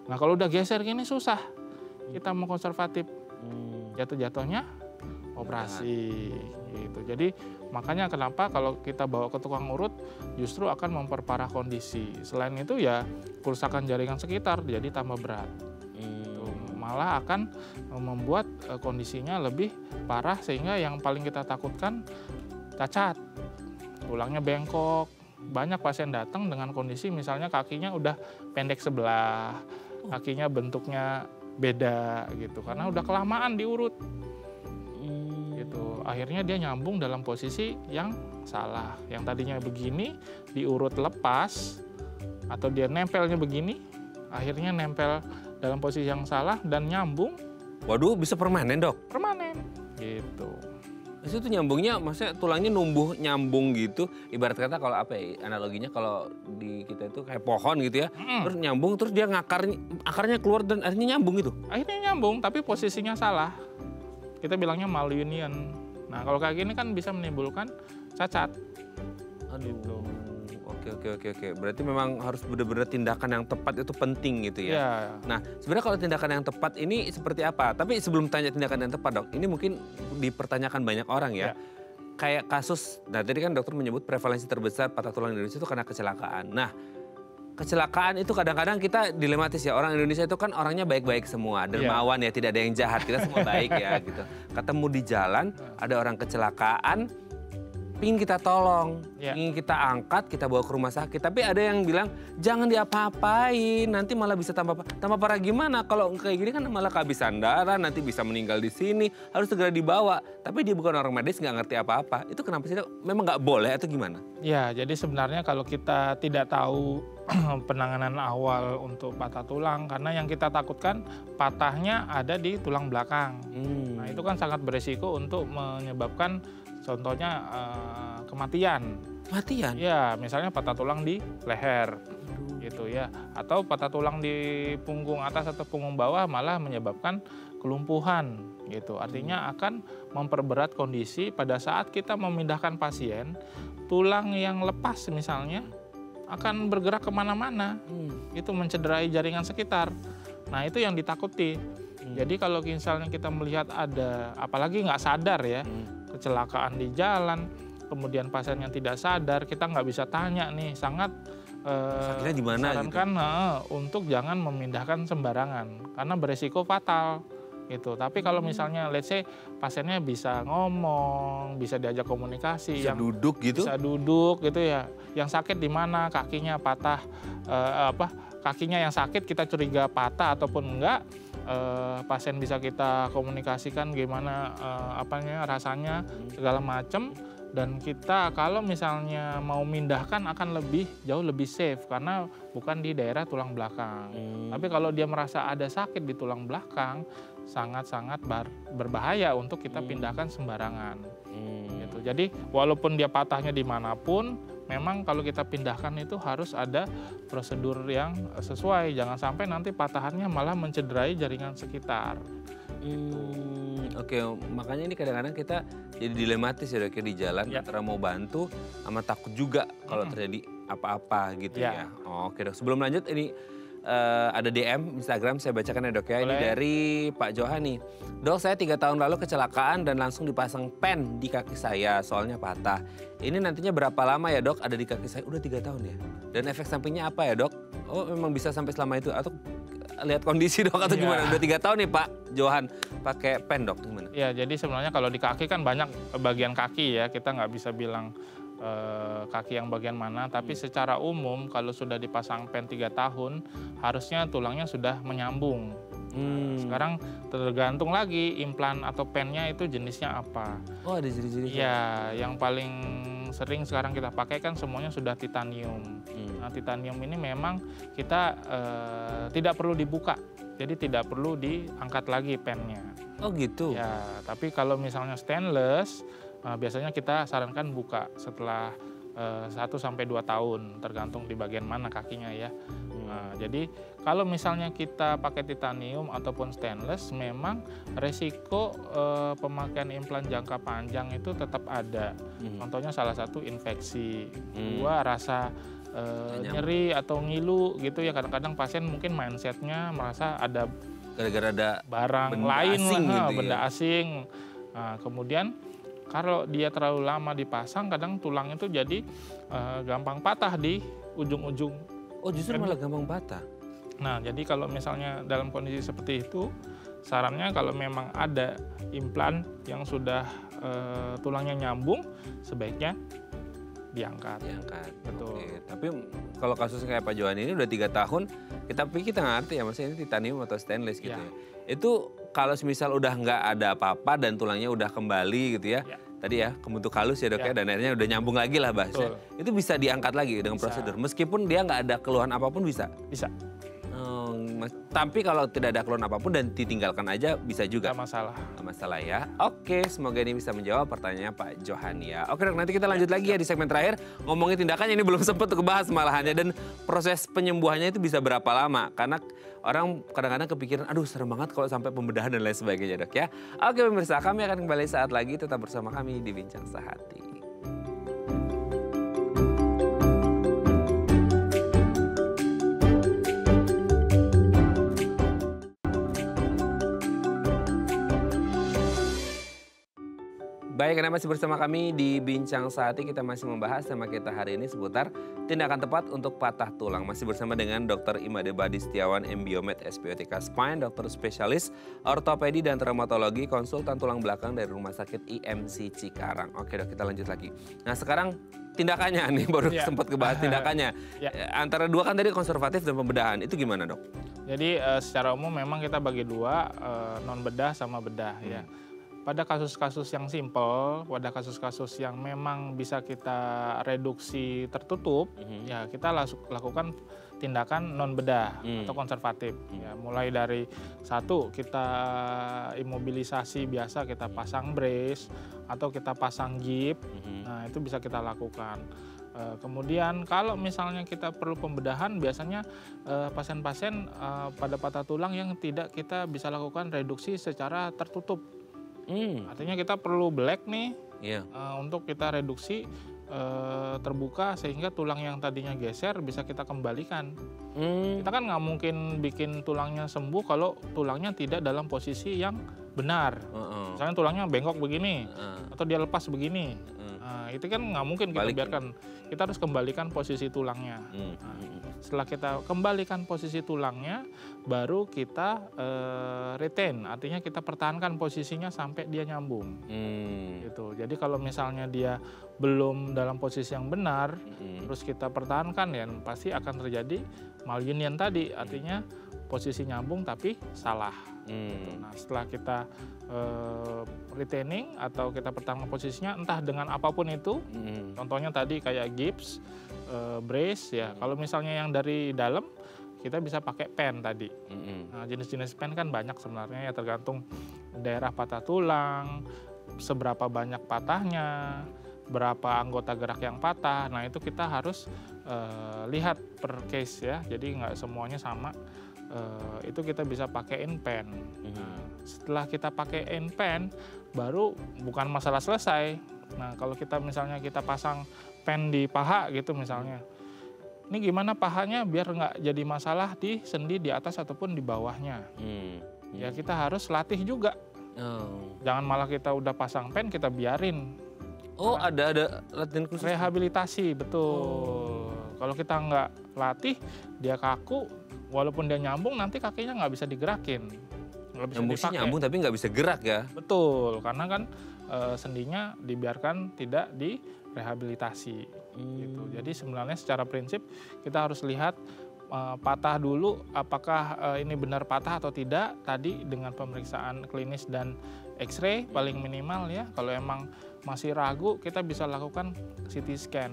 Nah, kalau udah geser gini susah, kita mau konservatif, jatuh-jatuhnya operasi gitu. Jadi makanya kenapa kalau kita bawa ke tukang urut justru akan memperparah kondisi. Selain itu ya kerusakan jaringan sekitar jadi tambah berat. Malah akan membuat kondisinya lebih parah, sehingga yang paling kita takutkan cacat, tulangnya bengkok. Banyak pasien datang dengan kondisi misalnya kakinya udah pendek sebelah, kakinya bentuknya beda gitu karena udah kelamaan diurut. Gitu. Akhirnya dia nyambung dalam posisi yang salah. Yang tadinya begini diurut lepas atau dia nempelnya begini, akhirnya nempel dalam posisi yang salah dan nyambung. Waduh, bisa permanen dok? Permanen, gitu. Itu tuh nyambungnya, maksudnya tulangnya numbuh nyambung gitu. Ibarat kata kalau apa ya, analoginya kalau di kita itu kayak pohon gitu ya. Terus nyambung, terus dia akarnya keluar dan akhirnya nyambung gitu. Akhirnya nyambung, tapi posisinya salah. Kita bilangnya malunion. Nah kalau kayak gini kan bisa menimbulkan cacat. Aduh. Gitu. Oke. Berarti memang harus benar-benar tindakan yang tepat itu penting gitu ya. Ya. Nah, sebenarnya kalau tindakan yang tepat ini seperti apa? Tapi sebelum tanya tindakan yang tepat, Dok, ini mungkin dipertanyakan banyak orang ya. Kayak kasus, nah tadi kan dokter menyebut prevalensi terbesar patah tulang di Indonesia itu karena kecelakaan. Nah, kecelakaan itu kadang-kadang kita dilematis ya. Orang Indonesia itu kan orangnya baik-baik semua, dermawan ya, tidak ada yang jahat. Kita semua baik ya gitu. Ketemu di jalan, ada orang kecelakaan, ingin kita tolong, ingin kita angkat, kita bawa ke rumah sakit. Tapi ada yang bilang, jangan diapa-apain, nanti malah bisa tambah parah gimana. Kalau kayak gini kan malah kehabisan darah, nanti bisa meninggal di sini, harus segera dibawa. Tapi dia bukan orang medis, nggak ngerti apa-apa. Itu kenapa sih, memang nggak boleh atau gimana? Ya, jadi sebenarnya kalau kita tidak tahu penanganan awal untuk patah tulang, karena yang kita takutkan patahnya ada di tulang belakang. Nah itu kan sangat beresiko untuk menyebabkan contohnya kematian. Kematian? Ya, misalnya patah tulang di leher, gitu ya. Atau patah tulang di punggung atas atau punggung bawah malah menyebabkan kelumpuhan, gitu. Artinya akan memperberat kondisi pada saat kita memindahkan pasien, tulang yang lepas misalnya akan bergerak kemana-mana, itu mencederai jaringan sekitar. Nah itu yang ditakuti. Jadi kalau misalnya kita melihat ada, apalagi nggak sadar ya, kecelakaan di jalan, kemudian pasien yang tidak sadar, kita nggak bisa tanya nih, sangat sarankan untuk jangan memindahkan sembarangan, karena beresiko fatal. Gitu. Tapi kalau misalnya let's say pasiennya bisa ngomong, bisa diajak komunikasi, bisa duduk gitu? Bisa duduk gitu ya. Yang sakit di mana, kakinya patah, kakinya yang sakit kita curiga patah ataupun enggak, pasien bisa kita komunikasikan gimana rasanya segala macam. Dan kita kalau misalnya mau mindahkan akan jauh lebih safe karena bukan di daerah tulang belakang. Tapi kalau dia merasa ada sakit di tulang belakang, sangat-sangat berbahaya untuk kita pindahkan sembarangan. Gitu. Jadi walaupun dia patahnya dimanapun, memang kalau kita pindahkan itu harus ada prosedur yang sesuai. Jangan sampai nanti patahannya malah mencederai jaringan sekitar. Oke, makanya ini kadang-kadang kita jadi dilematis ya, Dok, di jalan antara mau bantu sama takut juga kalau terjadi apa-apa gitu ya. Oke, Dok. Sebelum lanjut ini ada DM Instagram saya bacakan ya, Dok ya. Boleh. Ini dari Pak Johani. Dok, saya 3 tahun lalu kecelakaan dan langsung dipasang pen di kaki saya soalnya patah. Ini nantinya berapa lama ya, Dok, ada di kaki saya? Udah 3 tahun ya. Dan efek sampingnya apa ya, Dok? Oh, memang bisa sampai selama itu atau lihat kondisi, Dok, atau gimana? Udah 3 tahun nih Pak Johan pakai pen, Dok, gimana? Ya, jadi sebenarnya kalau di kaki kan banyak bagian kaki ya, kita nggak bisa bilang kaki yang bagian mana, tapi secara umum kalau sudah dipasang pen 3 tahun harusnya tulangnya sudah menyambung. Sekarang tergantung lagi implan atau pennya itu jenisnya apa. Oh, ada jenis-jenisnya? Ya, yang paling sering sekarang kita pakai kan semuanya sudah titanium. Nah, titanium ini memang kita tidak perlu dibuka, jadi tidak perlu diangkat lagi pennya. Oh gitu? Ya, tapi kalau misalnya stainless, biasanya kita sarankan buka setelah 1-2 tahun, tergantung di bagian mana kakinya ya. Jadi kalau misalnya kita pakai titanium ataupun stainless, memang resiko pemakaian implan jangka panjang itu tetap ada. Contohnya salah satu infeksi, 2 rasa nyeri atau ngilu gitu ya. Kadang-kadang pasien mungkin mindsetnya merasa ada gara-gara ada barang lain, benda asing. Nah, kemudian kalau dia terlalu lama dipasang, kadang tulang itu jadi gampang patah di ujung-ujung. Oh, justru malah gampang patah? Nah, jadi kalau misalnya dalam kondisi seperti itu, sarannya kalau memang ada implan yang sudah tulangnya nyambung, sebaiknya diangkat. Betul. Oke. Tapi kalau kasus kayak Pak Johan ini udah 3 tahun, kita ngerti ya, maksudnya ini titanium atau stainless gitu ya. Itu kalau misal udah nggak ada apa-apa dan tulangnya udah kembali gitu ya. Tadi ya, kebentuk halus ya, Dok ya, dan akhirnya udah nyambung lagi lah bahasanya. Itu bisa diangkat lagi dengan prosedur, meskipun dia nggak ada keluhan apapun bisa? Bisa. Tapi kalau tidak ada keluhan apapun dan ditinggalkan aja bisa juga? Nggak masalah. Nggak masalah ya. Oke, semoga ini bisa menjawab pertanyaannya Pak Johan ya. Oke dok, nanti kita lanjut lagi ya di segmen terakhir. Ngomongin tindakannya ini belum sempat kebahas malahannya. Dan proses penyembuhannya itu bisa berapa lama? Karena orang kadang-kadang kepikiran, aduh serem banget kalau sampai pembedahan dan lain sebagainya dok ya. Oke pemirsa, kami akan kembali saat lagi. Tetap bersama kami di Bincang Sehati. Baik, Anda masih bersama kami di Bincang Sehati. Kita masih membahas tema kita hari ini seputar tindakan tepat untuk patah tulang. Masih bersama dengan Dr. Imade Badi Setiawan, MBiomed SPOTK Spine, dokter spesialis ortopedi dan traumatologi, konsultan tulang belakang dari Rumah Sakit IMC Cikarang. Oke dok, kita lanjut lagi. Nah sekarang tindakannya nih, baru sempat kebahas tindakannya. Antara dua kan tadi konservatif dan pembedahan, itu gimana dok? Jadi secara umum memang kita bagi dua, non bedah sama bedah ya. Pada kasus-kasus yang simpel, pada kasus-kasus yang memang bisa kita reduksi tertutup, ya kita lakukan tindakan non bedah atau konservatif. Ya, mulai dari satu kita imobilisasi biasa, kita pasang brace atau kita pasang gip, nah itu bisa kita lakukan. Kemudian kalau misalnya kita perlu pembedahan, biasanya pasien-pasien pada patah tulang yang tidak kita bisa lakukan reduksi secara tertutup. Artinya kita perlu black nih untuk kita reduksi terbuka sehingga tulang yang tadinya geser bisa kita kembalikan. Kita kan nggak mungkin bikin tulangnya sembuh kalau tulangnya tidak dalam posisi yang benar. Misalnya tulangnya bengkok begini atau dia lepas begini. Itu kan nggak mungkin kita biarkan. Kita harus kembalikan posisi tulangnya. Setelah kita kembalikan posisi tulangnya, baru kita retain, artinya kita pertahankan posisinya sampai dia nyambung. Gitu. Jadi kalau misalnya dia belum dalam posisi yang benar, terus kita pertahankan, ya pasti akan terjadi malunion tadi, artinya posisi nyambung tapi salah. Nah setelah kita retaining atau kita pertahankan posisinya, entah dengan apapun itu, contohnya tadi kayak gips, brace ya. Kalau misalnya yang dari dalam, kita bisa pakai pen tadi. Nah, jenis-jenis pen kan banyak sebenarnya ya, tergantung daerah patah tulang, seberapa banyak patahnya, berapa anggota gerak yang patah. Nah itu kita harus lihat per case ya. Jadi nggak semuanya sama. Itu kita bisa pakaiin pen. Nah, setelah kita pakaiin pen, baru bukan masalah selesai. Nah kalau kita misalnya kita pasang pen di paha gitu misalnya, ini gimana pahanya biar nggak jadi masalah di sendi di atas ataupun di bawahnya. Ya kita harus latih juga. Jangan malah kita udah pasang pen kita biarin. Ada latihan khusus? Rehabilitasi, betul. Kalau kita nggak latih, dia kaku, walaupun dia nyambung nanti kakinya nggak bisa digerakin. Nyambung nyambung tapi nggak bisa gerak ya? Betul, karena kan sendinya dibiarkan tidak direhabilitasi. Gitu. Jadi sebenarnya secara prinsip kita harus lihat patah dulu, apakah ini benar patah atau tidak. Tadi dengan pemeriksaan klinis dan X-ray paling minimal ya. Kalau emang masih ragu, kita bisa lakukan CT scan.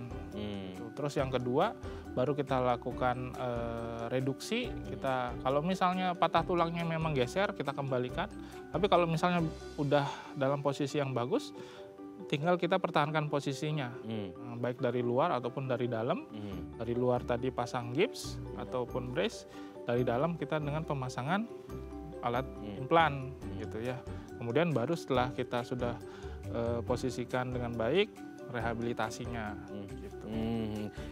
Terus yang kedua, baru kita lakukan reduksi. Kalau misalnya patah tulangnya memang geser, kita kembalikan. Tapi kalau misalnya udah dalam posisi yang bagus, tinggal kita pertahankan posisinya, baik dari luar ataupun dari dalam. Dari luar tadi pasang gips ataupun brace, dari dalam kita dengan pemasangan alat implan, gitu ya. Kemudian baru setelah kita sudah posisikan dengan baik, rehabilitasinya. Gitu.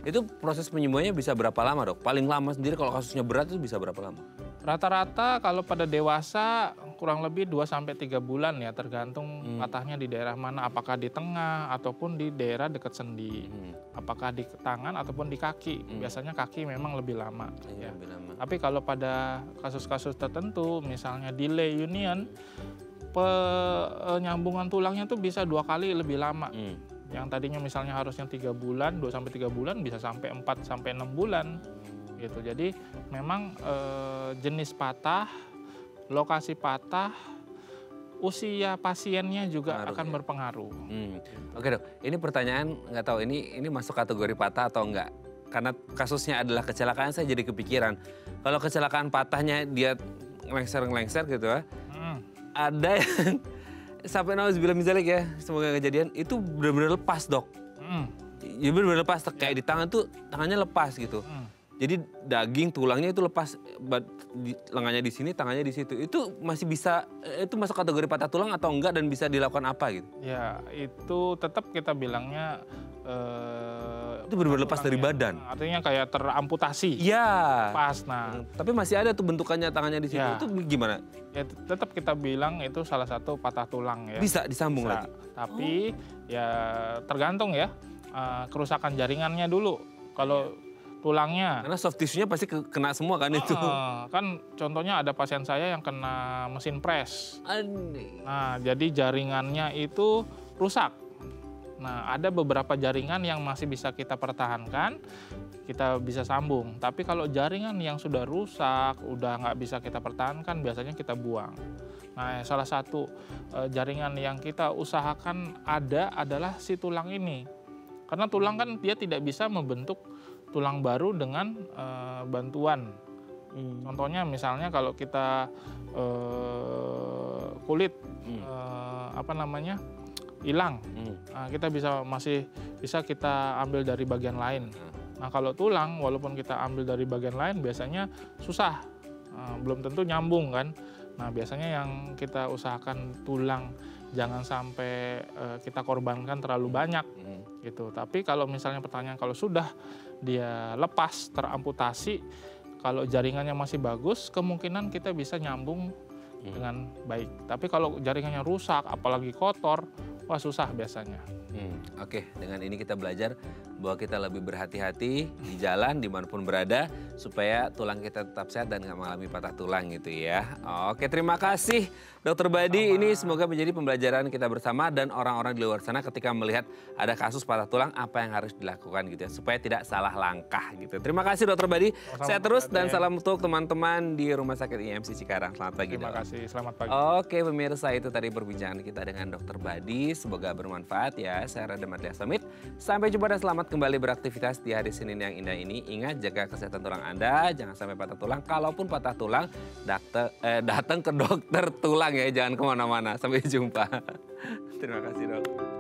Itu proses penyembuhannya bisa berapa lama dok? Paling lama sendiri kalau kasusnya berat itu bisa berapa lama? Rata-rata kalau pada dewasa kurang lebih 2-3 bulan ya, tergantung patahnya di daerah mana, apakah di tengah ataupun di daerah dekat sendi, apakah di tangan ataupun di kaki. Biasanya kaki memang lebih lama. Ya. Lebih lama. Tapi kalau pada kasus-kasus tertentu, misalnya delay union, penyambungan tulangnya tuh bisa 2 kali lebih lama. Yang tadinya misalnya harusnya 3 bulan, 2-3 bulan bisa sampai 4-6 bulan. Gitu. Jadi memang jenis patah, lokasi patah, usia pasiennya juga akan berpengaruh. Oke dok, ini pertanyaan nggak tahu ini masuk kategori patah atau enggak. karena kasusnya adalah kecelakaan, saya jadi kepikiran. Kalau kecelakaan patahnya dia ngelengser gitu ya. Ada yang sampai nauzubillah misalnya ya, semoga kejadian itu benar-benar lepas, Dok. Ya benar-benar lepas, kayak di tangan tuh tangannya lepas gitu. Jadi daging tulangnya itu lepas, lengannya di sini, tangannya di situ. Itu masih bisa, itu masuk kategori patah tulang atau enggak dan bisa dilakukan apa gitu? Ya itu tetap kita bilangnya itu benar-benar lepas dari badan. Artinya kayak teramputasi. Iya. Pas. Nah, tapi masih ada tuh bentukannya tangannya di situ. Ya. Itu gimana? Ya tetap kita bilang itu salah satu patah tulang ya. Bisa disambung lagi. Tapi ya tergantung ya kerusakan jaringannya dulu. Kalau tulangnya. Karena soft tissue-nya pasti kena semua kan itu. Kan contohnya ada pasien saya yang kena mesin pres. Nah, jadi jaringannya itu rusak. Nah, ada beberapa jaringan yang masih bisa kita pertahankan, kita bisa sambung. Tapi kalau jaringan yang sudah rusak, udah nggak bisa kita pertahankan, biasanya kita buang. Nah, salah satu jaringan yang kita usahakan ada adalah si tulang ini. Karena tulang kan dia tidak bisa membentuk tulang baru dengan bantuan. Contohnya misalnya kalau kita kulit hilang, nah, kita masih bisa kita ambil dari bagian lain. Nah kalau tulang walaupun kita ambil dari bagian lain biasanya susah, belum tentu nyambung kan. Nah biasanya yang kita usahakan tulang jangan sampai kita korbankan terlalu banyak gitu. Tapi kalau misalnya pertanyaan kalau sudah dia lepas, teramputasi, kalau jaringannya masih bagus, kemungkinan kita bisa nyambung dengan baik. Tapi kalau jaringannya rusak, apalagi kotor, wah susah biasanya. Oke, dengan ini kita belajar bahwa kita lebih berhati-hati di jalan dimanapun berada supaya tulang kita tetap sehat dan nggak mengalami patah tulang gitu ya. Oke, terima kasih Dokter Badi. Ini semoga menjadi pembelajaran kita bersama dan orang-orang di luar sana ketika melihat ada kasus patah tulang apa yang harus dilakukan gitu ya supaya tidak salah langkah gitu. Terima kasih Dokter Badi. Sehat terus dan salam untuk teman-teman di Rumah Sakit IMC Cikarang. Selamat pagi. Terima kasih, selamat pagi. Oke pemirsa, itu tadi perbincangan kita dengan Dokter Badi. Semoga bermanfaat ya. Saya Rada Matlia Samit. Sampai jumpa dan selamat kembali beraktivitas di hari Senin yang indah ini. Ingat jaga kesehatan tulang Anda, jangan sampai patah tulang. Kalaupun patah tulang, datang ke dokter tulang ya, jangan kemana-mana. Sampai jumpa. Terima kasih dok.